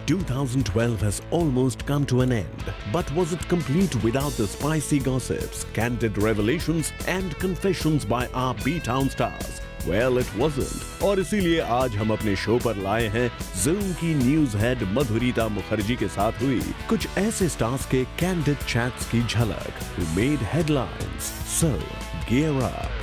2012 has almost come to an end, but was it complete without the spicy gossips, candid revelations and confessions by our B-Town stars? Well, it wasn't. और इसीलिए आज हम अपने show पर लाए हैं zoom की न्यूज हेड मधुरीता मुखर्जी के साथ हुई कुछ ऐसे स्टार्स के कैंडिड चैट्स की झलक who made headlines. So, gear up.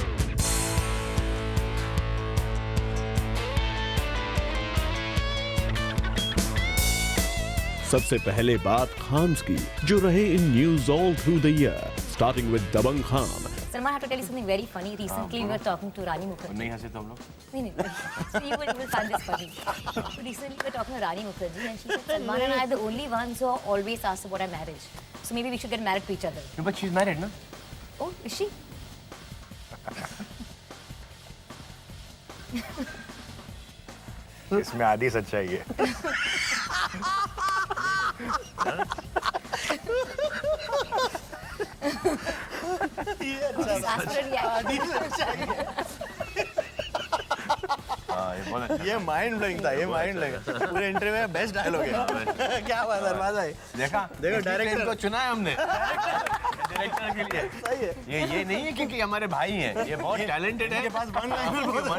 सबसे पहले बात खान्स की जो रहे in news all through the year, starting with Dabangg Khan. Salman, I have to tell you something very funny. Recently, we were talking to Rani Mukherjee. नहीं हंसे तो हम लोग. नहीं. So you will find this funny. Recently, we were talking to Rani Mukherjee, and she said, Salman and I are the only ones who are always asked about our marriage. So maybe we should get married to each other. No, but she's married, no? Oh, is she? इसमें आधी सच्चाई है. ये mind blowing था, ये mind blowing. पूरे interview में best dialogue है. क्या बात है भाई. देखो डायरेक्टर को चुना है हमने डायरेक्टर के लिए. सही है. ये नहीं है क्योंकि हमारे भाई हैं, ये बहुत टैलेंटेड है. इनके पास वन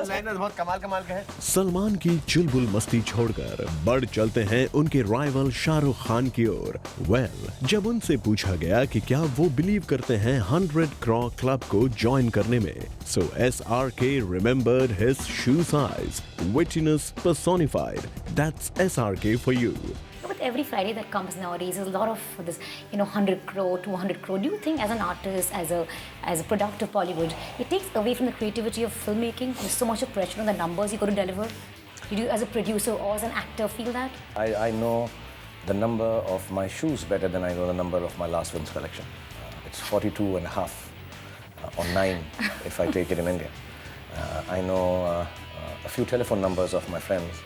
लाइनर बहुत कमाल का है. सलमान की चुलबुल मस्ती छोड़कर बढ़ चलते हैं उनके राइवल शाहरुख खान की ओर. जब उनसे पूछा गया कि क्या वो बिलीव करते हैं 100 करोड़ क्लब को ज्वाइन करने में, so SRK remembered his shoe size, wittiness personified. That's SRK for you. With every Friday that comes nowadays, there's a lot of this, 100 crore, 200 crore. Do you think as an artist, as a product of Bollywood, it takes away from the creativity of filmmaking? There's so much of pressure on the numbers you got to deliver. Did you, as a producer or as an actor, feel that? I know the number of my shoes better than I know the number of my last film's collection. It's 42 and a half, or 9 if I take it in India. I know a few telephone numbers of my friends.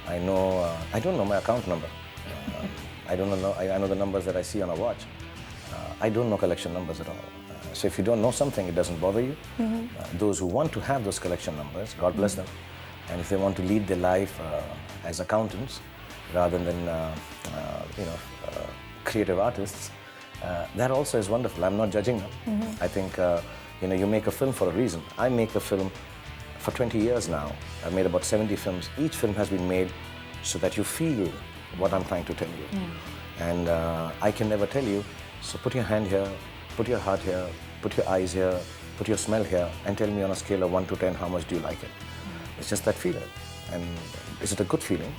I don't know my account number. I know the numbers that I see on a watch. I don't know collection numbers at all. So if you don't know something, it doesn't bother you. Those who want to have those collection numbers, God bless them. And if they want to lead their life as accountants rather than creative artists, that also is wonderful. I'm not judging them. I think you make a film for a reason. I make a film for 20 years now. I've made about 70 films. Each film has been made so that you feel what I'm trying to tell you. And I can never tell you, so put your hand here, put your heart here, put your eyes here, put your smell here, and tell me on a scale of 1 to 10, how much do you like it? It's just that feeling. And is it a good feeling?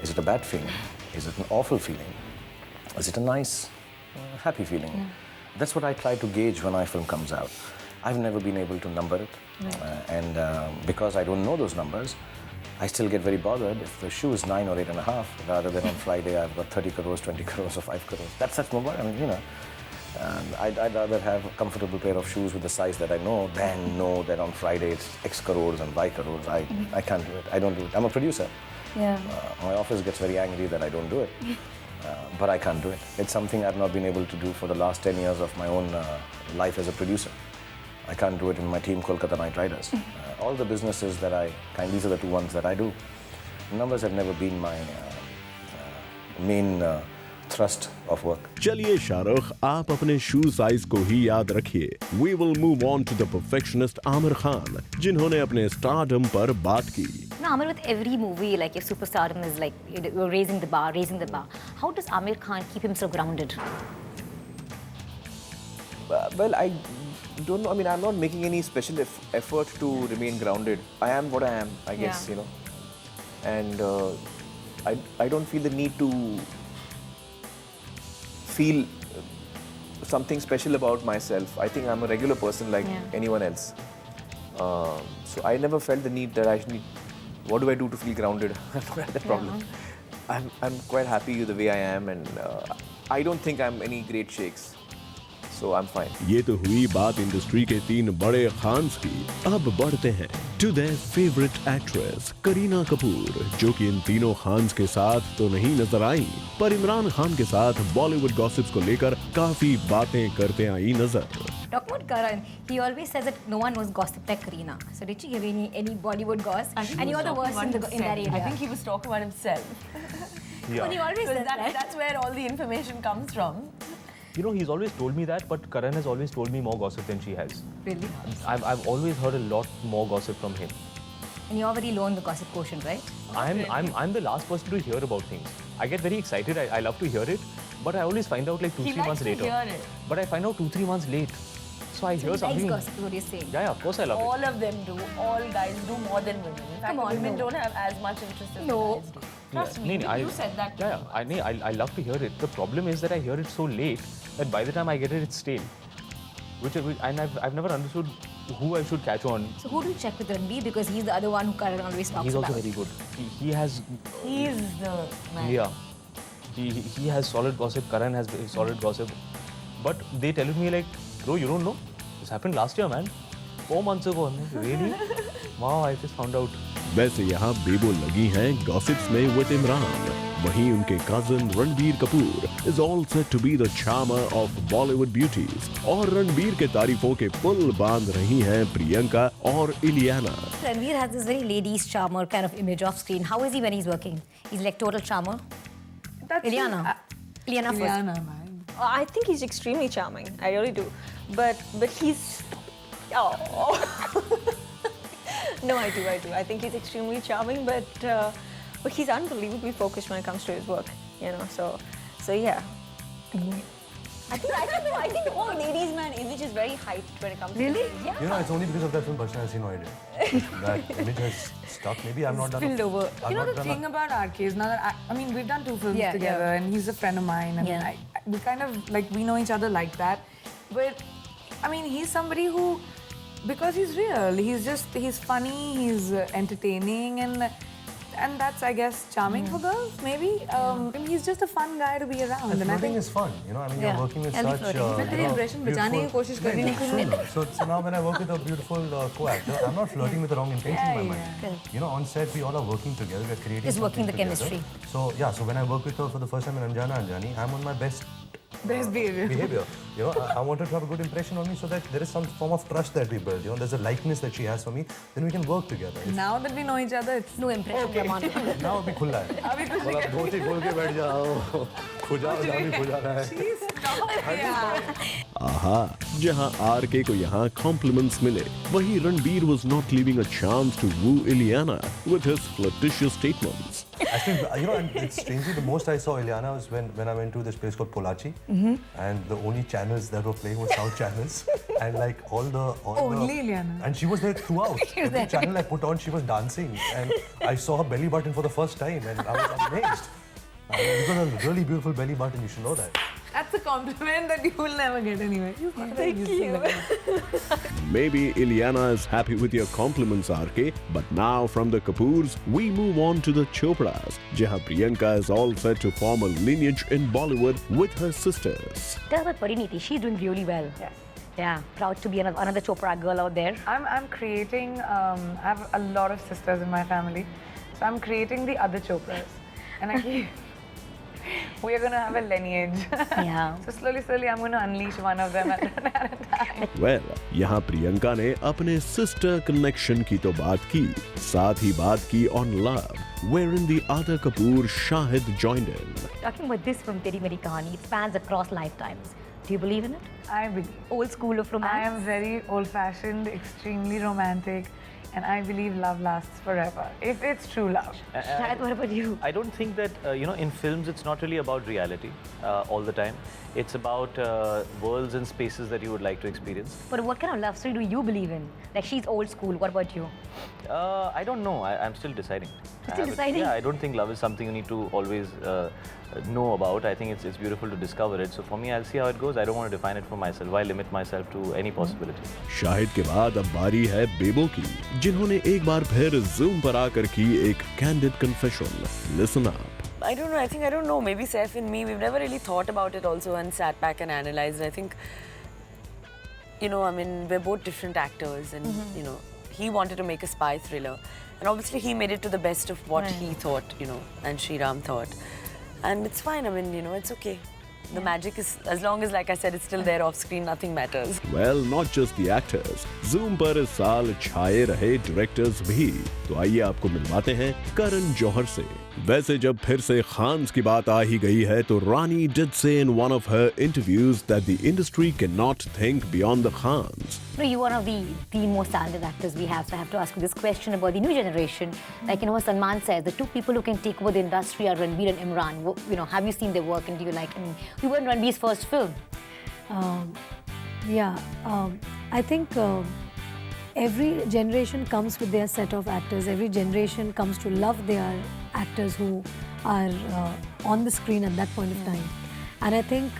Is it a bad feeling? Is it an awful feeling? Is it a nice, happy feeling? That's what I try to gauge when my film comes out. I've never been able to number it. And because I don't know those numbers, I still get very bothered if the shoe is 9 or 8.5, rather than on Friday I've got 30 crores, 20 crores or 5 crores. That's such mobile. I'd rather have a comfortable pair of shoes with the size that I know than know that on Friday it's X crores and Y crores. I can't do it. I don't do it. I'm a producer. My office gets very angry that I don't do it. But I can't do it. It's something I've not been able to do for the last 10 years of my own life as a producer. I can't do it in my team, Kolkata Knight Riders. All the businesses that these are the two ones that I do. Numbers have never been my main thrust of work. चलिए शाहरुख, आप अपने शू size को ही याद रखिए. We will move on to the perfectionist Aamir Khan, जिन्होंने अपने stardom पर बात की. Now, Aamir, with every movie, like your superstardom is like you're raising the bar. How does Aamir Khan keep himself grounded? Well, I don't know. I mean, I'm not making any special effort to remain grounded. I am what I am, I guess, And I don't feel the need to feel something special about myself. I think I'm a regular person like anyone else. So I never felt the need that I need. What do I do to feel grounded? I don't have that problem. I'm quite happy with the way I am, and I don't think I'm any great shakes. So I'm fine. ये तो हुई बात industry के 3 बड़े खान्स की. अब बढ़ते हैं to their favorite actress Kareena Kapoor, जो कि इन तीनों खान्स के साथ तो नहीं नजर आई, पर इमरान खान के साथ बॉलीवुड गॉसिप्स को लेकर काफी बातें करते आई नजर. Talk about Karan. He always says that no one was gossip like Kareena. So did she give any Bollywood gossip? And you're the worst in that area. I think he was talking about himself. Yeah. He always says that. That's where all the information comes from. You know, he's always told me that, but Karan has always told me more gossip than she has. Really? I've always heard a lot more gossip from him. And you're very low on the gossip quotient, right? I'm the last person to hear about things. I get very excited. I love to hear it, but I always find out like 2-3 months later. Hear it. But I find out 2-3 months late. So I hear something. Nice gossip, what you're saying. Yeah, of course I love it. All of them do. All guys do more than women. In fact, Come on, women no. don't have as much interest as No. guys do. Trust me, you said that. Yeah, I love to hear it. The problem is that I hear it so late that by the time I get it, it's stale. And I've never understood who I should catch on. So who do you check with Ranbir? Because he's the other one who Karan always talks He's about. also very good. He has. He's the man. Yeah. He has solid gossip. Karan has solid gossip. But they telling me like, bro, you don't know? This happened last year, man. 4 months ago. I'm like, really? Wow, I just found out. वैसे यहाँ बेबो लगी हैं gossips में with Imran. वहीं उनके cousin Ranbir Kapoor is all said to be the charmer of Bollywood beauties. और रणबीर के तारीफों के पुल बांध रही हैं प्रियंका और Ileana. Ranbir has this very ladies charmer kind of image off screen. How is he when he's working? He's like total charmer. That's Ileana. Ileana first. Ileana, man. I think he's extremely charming. I really do. But he's... Oh. No, I do. I think he's extremely charming, but he's unbelievably focused when it comes to his work, you know, so yeah. I think the whole ladies' man image is very hyped when it comes to it. Yeah. You know, it's only because of that film Bachna has no idea. That image has stuck. Maybe I'm not done. Spilled over. I've You know, not the done thing about RK is now that I mean, we've done 2 films together, and he's a friend of mine, and we kind of like we know each other like that. But I mean, he's somebody who, because he's real, he's funny, he's entertaining, and that's, I guess, charming for girls, maybe. He's just a fun guy to be around. And I flirting think is fun, you know. I mean, you're working with Healthy such. flirting. You know, impression बचाने की कोशिश कर रही हूँ. So now when I work with a beautiful co-actor, I'm not flirting with the wrong intention in my mind. You know, on set we all are working together, we're creating. Just working the together. chemistry. So yeah, so when I work with her for the first time in Anjani, I'm on my best behavior. You know, I wanted to have a good impression on me so that there is some form of trust that we build. You know, there's a likeness that she has for me. Then we can work together. Now that we know each other, it's No impression from on. Now अभी खुला है. अभी कुछ नहीं बोला धोती खोल के बैठ जाओ. खुजा खुजा रहा है. आहा, जहां आरके को यहाँ compliments मिले, वहीं Ranbir was not leaving a chance to woo Ileana with his flirtatious statements. Actually, you know, and it's strangely the most I saw Ileana was when I went to this place called Polachi, and the only channels that were playing were South channels, and like all the Only Ileana. and she was there throughout. Every channel I put on, she was dancing, and I saw her belly button for the first time, and I was amazed. You've got a really beautiful belly button. You should know that. That's a compliment that you will never get anyway. Thank you. Maybe Ileana is happy with your compliments, RK, but now from the Kapoors, we move on to the Chopras, jahan Priyanka is all set to form a lineage in Bollywood with her sisters. Tell about Pariniti. She's doing really well. Yeah, proud to be another Chopra girl out there. I'm creating, I have a lot of sisters in my family, so I'm creating the other Chopras. And we are going to have a lineage. Yeah. So slowly, I'm going to unleash one of them at a time. Well, यहाँ प्रियंका ने अपने sister connection की तो बात की, साथ ही बात की on love, wherein the other Kapoor, Shahid, joined in. Talking about this film, Teri Meri Kahani, it spans across lifetimes. Do you believe in it? I believe. Old school of romance? I am very old-fashioned, extremely romantic, and I believe love lasts forever, if it's true love. Shahid, what about you? I don't think that, you know, in films it's not really about reality all the time. It's about worlds and spaces that you would like to experience. But what kind of love story do you believe in? Like, she's old school, what about you? I don't know. I'm still deciding. You're still deciding? Yeah, I don't think love is something you need to always know about. I think it's beautiful to discover it. So for me, I'll see how it goes. I don't want to define it for myself. Why limit myself to any possibility? Shahid के बाद अब बारी है बेबो की, जिन्होंने एक बार फिर Zoom पर आकर की एक candid confession. Listen up. I don't know. I don't know. Maybe Saif and me, we've never really thought about it also and sat back and analyzed. I think, you know, I mean, we're both different actors and, you know, he wanted to make a spy thriller. And obviously he made it to the best of what he thought, you know, and Sriram thought. And it's fine. I mean, you know, it's okay. The magic is, as long as, like I said, it's still there off screen, nothing matters. Well, not just the actors. Zoom पर इस साल छाए रहे directors भी. तो आइए आपको मिलवाते हैं करण जौहर से. वैसे जब फिर से खान्स की बात आ ही गई है तो रानी did say in one of her interviews that the industry cannot think beyond the Khans. You're one of the most talented actors we have, so I have to ask you this question about the new generation. Like, what Salman says, the two people who can take over the industry are Ranbir and Emraan. Have you seen their work and do you like? You were in Ranbir's first film. I think every generation comes with their set of actors. Every generation comes to love their actors who are on the screen at that point of time. And I think,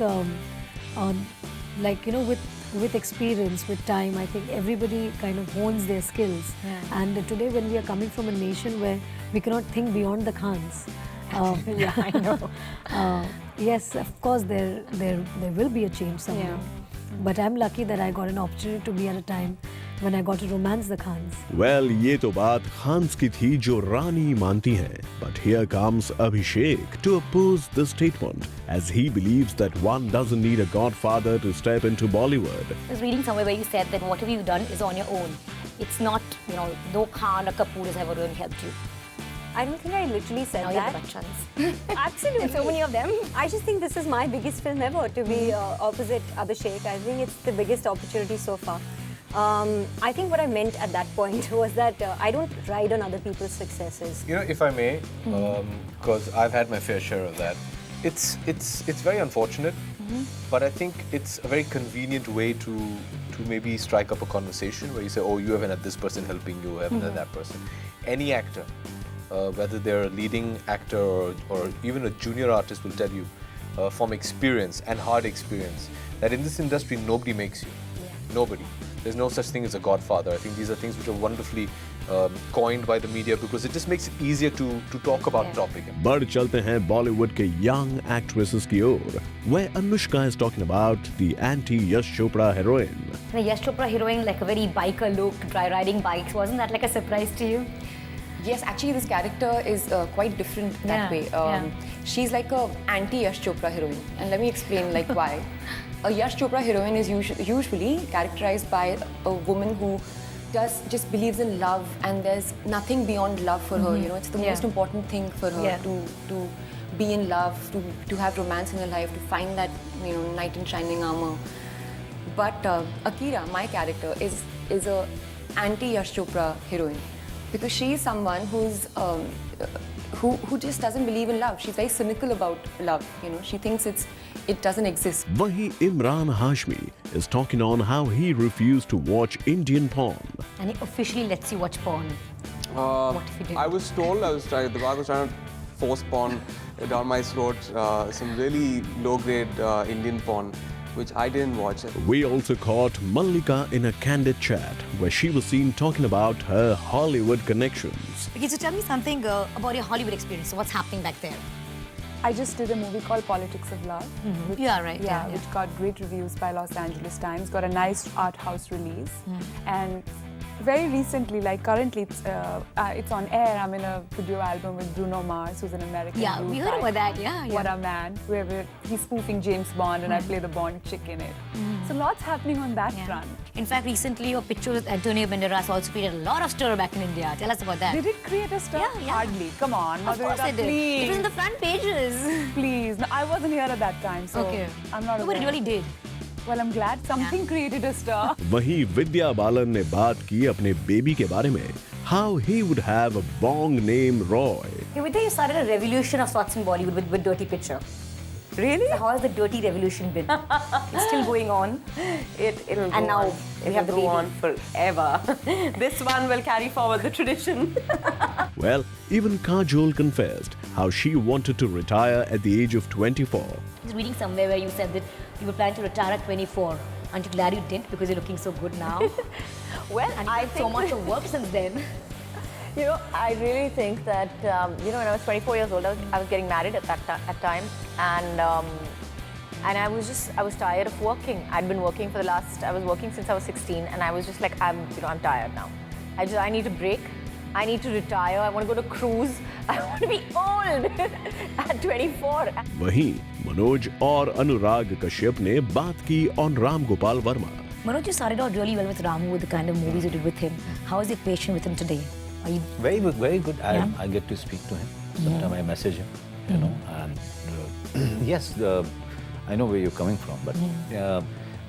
with experience, with time, I think everybody kind of hones their skills. Yeah. And today, when we are coming from a nation where we cannot think beyond the Khans, Yeah, I know. yes, of course, there will be a change somewhere. But I'm lucky that I got an opportunity to be at a time when I got to romance the Khans. Well, ये तो बात खान्स की थी जो रानी मानती हैं. But here comes Abhishek to oppose this statement, as he believes that one doesn't need a godfather to step into Bollywood. I was reading somewhere where you said that whatever you've done is on your own. It's not, no Khan or Kapoor has ever really helped you. I don't think I literally said Now you that. have a chance. Absolutely. And so many of them. I just think this is my biggest film ever to be opposite Abhishek. I think it's the biggest opportunity so far. I think what I meant at that point was that I don't ride on other people's successes. If I may, because I've had my fair share of that, it's very unfortunate, but I think it's a very convenient way to maybe strike up a conversation where you say, oh, you haven't had this person helping you, haven't had that person. Any actor, whether they're a leading actor or even a junior artist will tell you from experience and hard experience that in this industry nobody makes you. Nobody. There's no such thing as a godfather. I think these are things which are wonderfully coined by the media because it just makes it easier to talk about the topic. बढ़ चलते हैं Bollywood के young actresses की ओर, where Anushka is talking about the anti-Yash Chopra heroine. The Yash Chopra heroine, like a very biker look, riding bikes, wasn't that like a surprise to you? Yes, actually this character is quite different that way. She's like a anti-Yash Chopra heroine, and let me explain like why. A Yash Chopra heroine is usually characterized by a woman who just believes in love, and there's nothing beyond love for her. It's the most important thing for her to be in love, to have romance in her life, to find that knight in shining armor. But Akira, my character, is a anti-Yash Chopra heroine. Because she is someone who just doesn't believe in love. She's very cynical about love. She thinks it doesn't exist. वहीं Emraan Hashmi is talking on how he refused to watch Indian porn. And he officially lets you watch porn. What if you did? I was told the guy was trying to force porn down my throat. Some really low-grade Indian porn, which I didn't watch. We also caught Mallika in a candid chat where she was seen talking about her Hollywood connections. Okay, so tell me something about your Hollywood experience. So what's happening back there? I just did a movie called Politics of Love. Yeah, right. Yeah, which got great reviews by Los Angeles Times, got a nice art house release. And very recently, like currently, it's on air. I'm in a video album with Bruno Mars, who's an American. Yeah, we heard about that. Yeah. What a Man, where he's spoofing James Bond and I play the Bond chick in it. So lots happening on that front. In fact, recently your picture with Antonio Banderas also created a lot of stir back in India. Tell us about that. Did it create a stir? Yeah. Hardly. Come on, Of course Madhureeta, it did. please. It was in the front pages. Please. No, I wasn't here at that time, so I'm not No, aware. but it really did. Well, I'm glad something created a star. वहीं Vidya Balan ने बात की अपने baby के बारे में, how he would have a bong named Roy. Hey, Vidya, you started a revolution of sorts in Bollywood with Dirty Picture. Really? So how has the dirty revolution been? It's still going on. It'll And go now on. we have the It'll go baby. on forever. This one will carry forward the tradition. Well, even Kajol confessed how she wanted to retire at the age of 24. I was reading somewhere where you said that you were planning to retire at 24. Aren't you glad you didn't because you're looking so good now? Well, And you've done so much of work since then. I really think that, when I was 24 years old, I was getting married at time. And I was tired of working. I'd been working I was working since I was 16. And I was just like, I'm tired now. I need a break. I need to retire. I want to go to cruise. I want to be old at 24. वहीं मनोज और अनुराग कश्यप ने बात की on Ram Gopal Verma. Manoj, you started out really well with Ramu, with the kind of movies you did with him. How is your patient with him today? Are you... Very good, very good. I get to speak to him. Sometimes I message him, you know, and yes, I know where you're coming from, but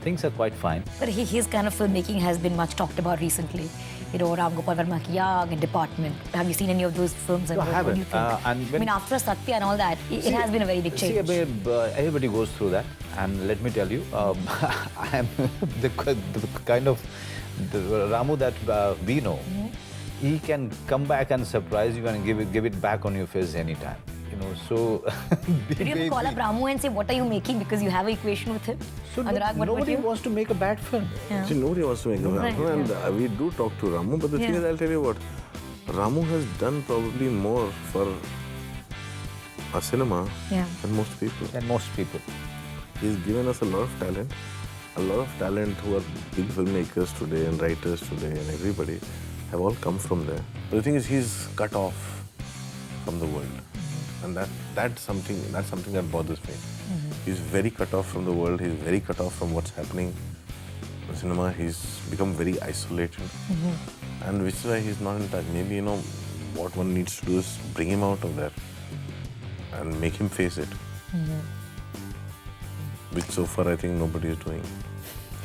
things are quite fine. But his kind of filmmaking has been much talked about recently. You know, Ram Gopal Verma ki Yaag and Department. Have you seen any of those films? No, I haven't. I mean, after Satya and all that, it has been a very big change. See, everybody goes through that, and let me tell you, I am the kind of Ramu that we know. He can come back and surprise you and give it back on your face anytime. You know, so. Did you ever call up Ramu and say, what are you making? Because you have an equation with him? So Anurag, what nobody wants to make a bad film. See, nobody wants to make a bad film, and we do talk to Ramu. But the thing is, I'll tell you what, Ramu has done probably more for our cinema than most people. He's given us a lot of talent. A lot of talent who are big filmmakers today and writers today and everybody have all come from there. But the thing is, he's cut off from the world. And that's something that bothers me. He's very cut off from the world. He's very cut off from what's happening in cinema. He's become very isolated, and which is why he's not in touch. Maybe, you know, what one needs to do is bring him out of there and make him face it. Which so far I think nobody is doing,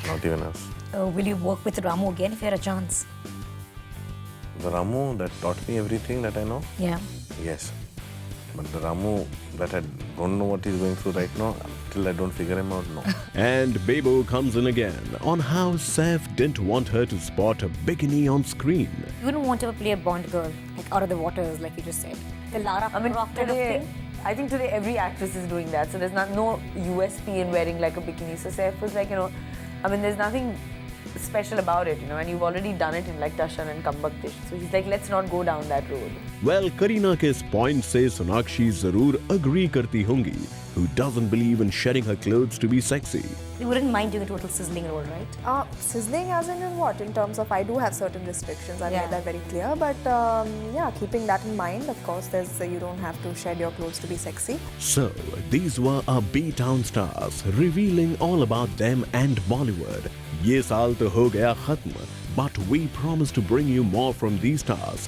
not even us. Will you work with Ramu again if you had a chance? The Ramu that taught me everything that I know? Yeah. Yes. But the Ramu that I don't know what he's going through right now, till I don't figure him out, no. And Bebo comes in again on how Saif didn't want her to spot a bikini on screen. You wouldn't want to play a Bond girl, like out of the waters, like you just said. The Lara Croft kind of thing. I think today every actress is doing that. So there's no USP in wearing like a bikini. So Saif was like, you know, I mean, there's nothing special about it, you know, and you've already done it in like Tashan and Kambaktish. So he's like, let's not go down that road. Well, Kareena ke is point se Sonakshi zarur agree karti hongi, who doesn't believe in shedding her clothes to be sexy. You wouldn't mind doing a total sizzling role, right? Sizzling as in what? In terms of, I do have certain restrictions, I've made that very clear. But yeah, keeping that in mind, of course, you don't have to shed your clothes to be sexy. So, these were our B-Town stars, revealing all about them and Bollywood. Ye saal to ho gaya khatm, but we promise to bring you more from these stars.